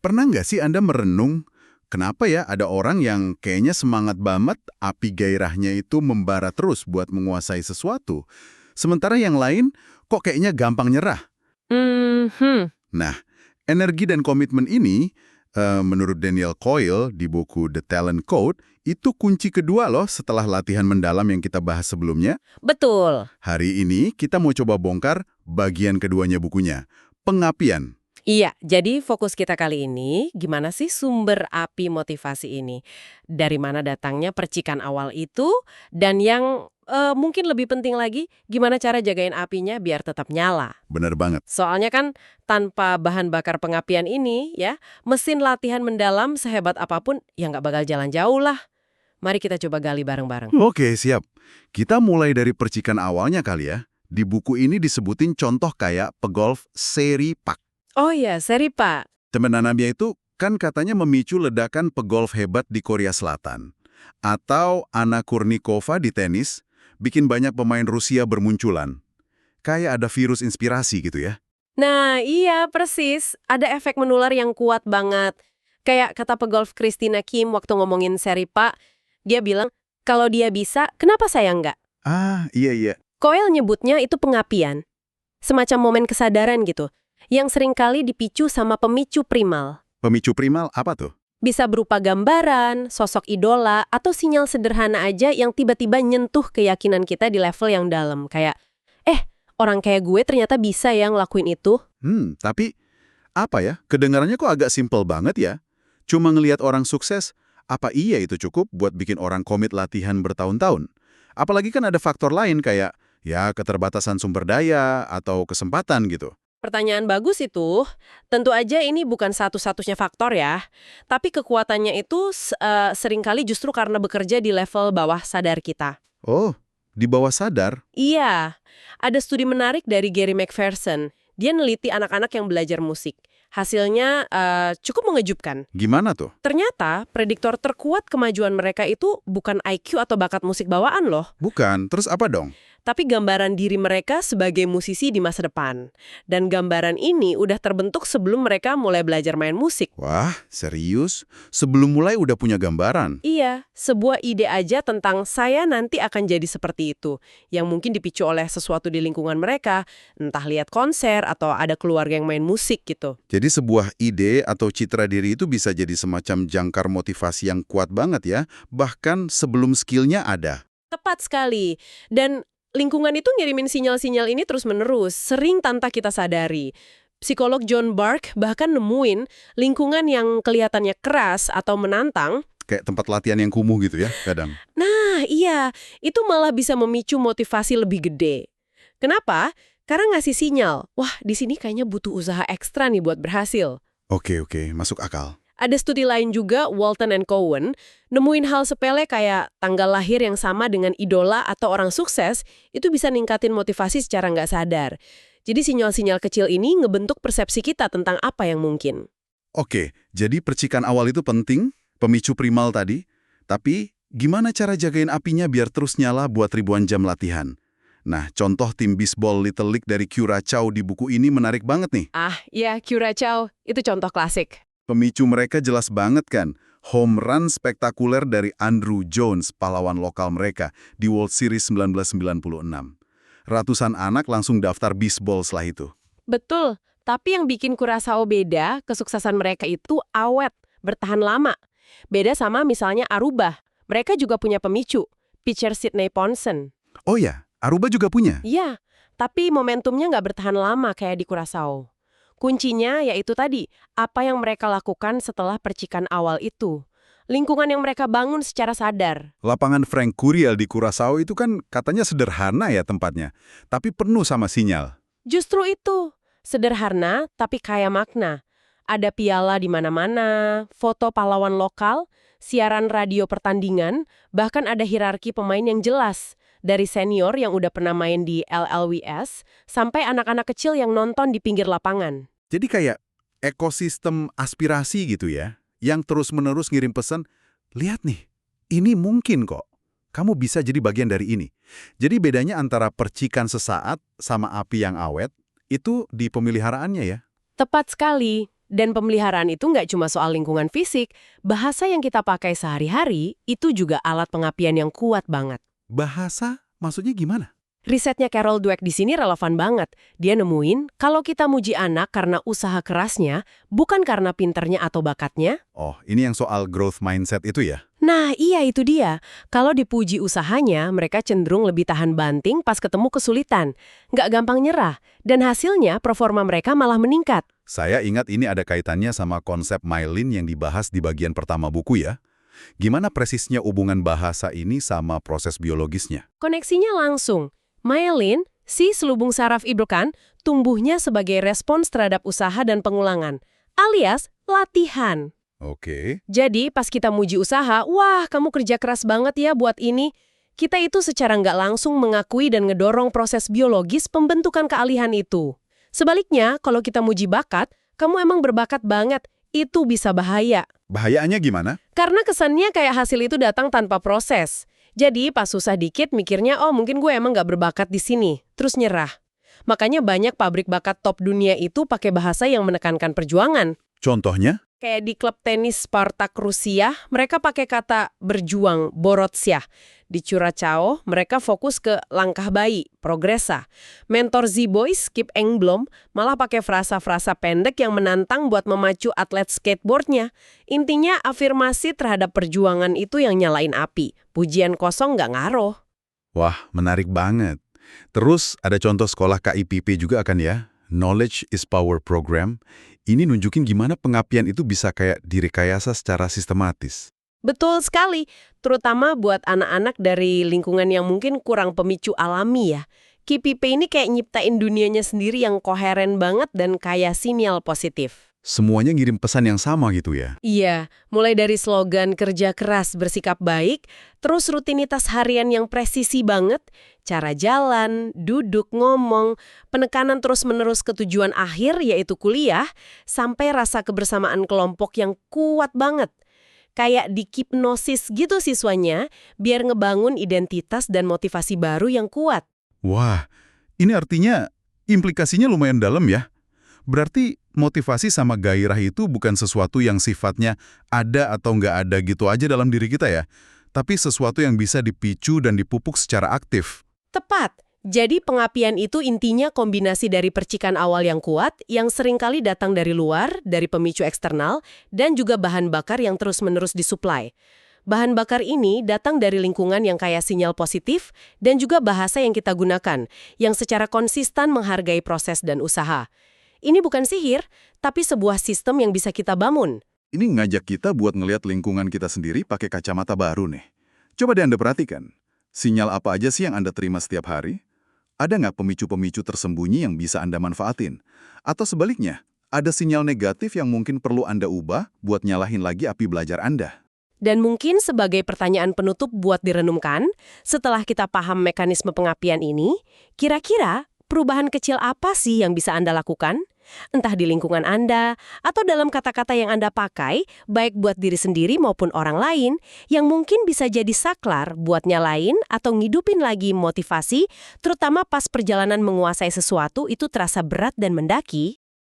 Pernah nggak sih Anda merenung, kenapa ya ada orang yang kayaknya semangat banget, api gairahnya itu membara terus buat menguasai sesuatu, sementara yang lain kok kayaknya gampang nyerah? Hmm, Nah, energi dan komitmen ini, menurut Daniel Coyle di buku The Talent Code, itu kunci kedua loh setelah latihan mendalam yang kita bahas sebelumnya. betul. Hari ini kita mau coba bongkar bagian keduanya bukunya, pengapian. Iya, jadi fokus kita kali ini, gimana sih sumber api motivasi ini? Dari mana datangnya percikan awal itu? Dan yang mungkin lebih penting lagi, gimana cara jagain apinya biar tetap nyala? Bener banget. Soalnya kan tanpa bahan bakar pengapian ini, ya, mesin latihan mendalam sehebat apapun, ya nggak bakal jalan jauh lah. Mari kita coba gali bareng-bareng. Oke, siap. Kita mulai dari percikan awalnya kali ya. Di buku ini disebutin contoh kayak pegolf Seri Pak. Oh iya, seri Pak. Teman nanamnya itu kan katanya memicu ledakan pegolf hebat di Korea Selatan. Atau Anna Kurnikova di tenis, bikin banyak pemain Rusia bermunculan. Kayak ada virus inspirasi gitu ya. Nah, iya persis. Ada efek menular yang kuat banget. Kayak kata pegolf Christina Kim waktu ngomongin seri Pak, dia bilang, kalau dia bisa, kenapa saya nggak? Ah, iya iya. Coyle nyebutnya itu pengapian. Semacam momen kesadaran gitu, yang seringkali dipicu sama pemicu primal. Pemicu primal apa tuh? Bisa berupa gambaran, sosok idola, atau sinyal sederhana aja yang tiba-tiba nyentuh keyakinan kita di level yang dalam. Kayak, orang kayak gue ternyata bisa ya ngelakuin itu. Tapi apa ya? Kedengarannya kok agak simpel banget ya. Cuma ngelihat orang sukses, apa iya itu cukup buat bikin orang komit latihan bertahun-tahun? Apalagi kan ada faktor lain kayak, ya keterbatasan sumber daya atau kesempatan gitu. Pertanyaan bagus itu. Tentu aja ini bukan satu-satunya faktor ya. Tapi kekuatannya itu seringkali justru karena bekerja di level bawah sadar kita. Oh, di bawah sadar? Iya, ada studi menarik dari Gary McPherson. Dia neliti anak-anak yang belajar musik. Hasilnya cukup mengejutkan. Gimana tuh? Ternyata prediktor terkuat kemajuan mereka itu bukan IQ atau bakat musik bawaan loh, Bukan, terus apa dong? tapi gambaran diri mereka sebagai musisi di masa depan. Dan gambaran ini udah terbentuk sebelum mereka mulai belajar main musik. Wah, serius? Sebelum mulai udah punya gambaran? Iya, sebuah ide aja tentang saya nanti akan jadi seperti itu, yang mungkin dipicu oleh sesuatu di lingkungan mereka, entah lihat konser atau ada keluarga yang main musik gitu. Jadi sebuah ide atau citra diri itu bisa jadi semacam jangkar motivasi yang kuat banget ya, bahkan sebelum skillnya ada. Tepat sekali. Dan lingkungan itu ngirimin sinyal-sinyal ini terus-menerus, sering tanpa kita sadari. Psikolog John Bark bahkan nemuin lingkungan yang kelihatannya keras atau menantang. Kayak tempat latihan yang kumuh gitu ya, kadang. Nah, iya, itu malah bisa memicu motivasi lebih gede. Kenapa? Karena ngasih sinyal, wah di sini kayaknya butuh usaha ekstra nih buat berhasil. Oke, masuk akal. Ada studi lain juga, Walton and Cohen, nemuin hal sepele kayak tanggal lahir yang sama dengan idola atau orang sukses, itu bisa ningkatin motivasi secara nggak sadar. Jadi sinyal-sinyal kecil ini ngebentuk persepsi kita tentang apa yang mungkin. Oke, jadi percikan awal itu penting, pemicu primal tadi, tapi gimana cara jagain apinya biar terus nyala buat ribuan jam latihan? Nah, contoh tim bisbol Little League dari Curaçao di buku ini menarik banget nih. Ah, ya, Curaçao, itu contoh klasik. Pemicu mereka jelas banget kan. Home run spektakuler dari Andrew Jones, pahlawan lokal mereka, di World Series 1996. Ratusan anak langsung daftar bisbol setelah itu. Betul, tapi yang bikin Curaçao beda, kesuksesan mereka itu awet, bertahan lama. Beda sama misalnya Aruba, mereka juga punya pemicu, pitcher Sidney Ponson. Oh ya, Aruba juga punya? Iya, tapi momentumnya nggak bertahan lama kayak di Curaçao. Kuncinya yaitu tadi, apa yang mereka lakukan setelah percikan awal itu. Lingkungan yang mereka bangun secara sadar. Lapangan Frank Curiel di Curaçao itu kan katanya sederhana ya tempatnya, tapi penuh sama sinyal. Justru itu, sederhana tapi kaya makna. Ada piala di mana-mana, foto pahlawan lokal, siaran radio pertandingan, bahkan ada hierarki pemain yang jelas. Dari senior yang udah pernah main di LLWS, sampai anak-anak kecil yang nonton di pinggir lapangan. Jadi kayak ekosistem aspirasi gitu ya, yang terus-menerus ngirim pesan, lihat nih, ini mungkin kok. Kamu bisa jadi bagian dari ini. Jadi bedanya antara percikan sesaat sama api yang awet, itu di pemeliharaannya ya. Tepat sekali. Dan pemeliharaan itu nggak cuma soal lingkungan fisik, bahasa yang kita pakai sehari-hari itu juga alat pengapian yang kuat banget. Bahasa maksudnya gimana? Risetnya Carol Dweck di sini relevan banget. Dia nemuin kalau kita muji anak karena usaha kerasnya, bukan karena pinternya atau bakatnya. Oh, ini yang soal growth mindset itu ya? Nah, iya itu dia. Kalau dipuji usahanya, mereka cenderung lebih tahan banting pas ketemu kesulitan. Nggak gampang nyerah. Dan hasilnya, performa mereka malah meningkat. Saya ingat ini ada kaitannya sama konsep myelin yang dibahas di bagian pertama buku ya. Gimana presisnya hubungan bahasa ini sama proses biologisnya? Koneksinya langsung. Myelin, si selubung saraf ibrokan, tumbuhnya sebagai respons terhadap usaha dan pengulangan, alias latihan. Oke. Jadi pas kita muji usaha, wah kamu kerja keras banget ya buat ini. Kita itu secara nggak langsung mengakui dan ngedorong proses biologis pembentukan keahlian itu. Sebaliknya, kalau kita muji bakat, kamu emang berbakat banget, itu bisa bahaya. Bahayanya gimana? Karena kesannya kayak hasil itu datang tanpa proses. Jadi pas susah dikit mikirnya, oh mungkin gue emang nggak berbakat di sini, terus nyerah. Makanya banyak pabrik bakat top dunia itu pakai bahasa yang menekankan perjuangan. Contohnya? Kayak di klub tenis Spartak Rusia, mereka pakai kata berjuang, borotsia. Di Curacao, mereka fokus ke langkah bayi, progresa. Mentor Z-Boys, Kip Engblom, malah pakai frasa-frasa pendek yang menantang buat memacu atlet skateboardnya. Intinya afirmasi terhadap perjuangan itu yang nyalain api. Pujian kosong nggak ngaruh. Wah, menarik banget. Terus ada contoh sekolah KIPP juga kan ya? Knowledge is Power Program. Ini nunjukin gimana pengapian itu bisa kayak direkayasa secara sistematis. Betul sekali, terutama buat anak-anak dari lingkungan yang mungkin kurang pemicu alami ya. KPP ini kayak nyiptain dunianya sendiri yang koheren banget dan kaya sinyal positif. Semuanya ngirim pesan yang sama gitu ya? Iya, mulai dari slogan kerja keras bersikap baik, terus rutinitas harian yang presisi banget, cara jalan, duduk, ngomong, penekanan terus-menerus ke tujuan akhir yaitu kuliah, sampai rasa kebersamaan kelompok yang kuat banget. Kayak dihipnosis gitu siswanya, biar ngebangun identitas dan motivasi baru yang kuat. Wah, ini artinya implikasinya lumayan dalam ya? Berarti motivasi sama gairah itu bukan sesuatu yang sifatnya ada atau nggak ada gitu aja dalam diri kita ya, tapi sesuatu yang bisa dipicu dan dipupuk secara aktif. Tepat. Jadi pengapian itu intinya kombinasi dari percikan awal yang kuat, yang seringkali datang dari luar, dari pemicu eksternal, dan juga bahan bakar yang terus-menerus disuplai. Bahan bakar ini datang dari lingkungan yang kaya sinyal positif, dan juga bahasa yang kita gunakan, yang secara konsisten menghargai proses dan usaha. Ini bukan sihir, tapi sebuah sistem yang bisa kita bangun. Ini ngajak kita buat ngelihat lingkungan kita sendiri pakai kacamata baru nih. Coba deh Anda perhatikan, sinyal apa aja sih yang Anda terima setiap hari? Ada nggak pemicu-pemicu tersembunyi yang bisa Anda manfaatin? Atau sebaliknya, ada sinyal negatif yang mungkin perlu Anda ubah buat nyalahin lagi api belajar Anda? Dan mungkin sebagai pertanyaan penutup buat direnungkan, setelah kita paham mekanisme pengapian ini, kira-kira perubahan kecil apa sih yang bisa Anda lakukan? Entah di lingkungan Anda, atau dalam kata-kata yang Anda pakai, baik buat diri sendiri maupun orang lain, yang mungkin bisa jadi saklar buat nyalain atau ngidupin lagi motivasi, terutama pas perjalanan menguasai sesuatu itu terasa berat dan mendaki.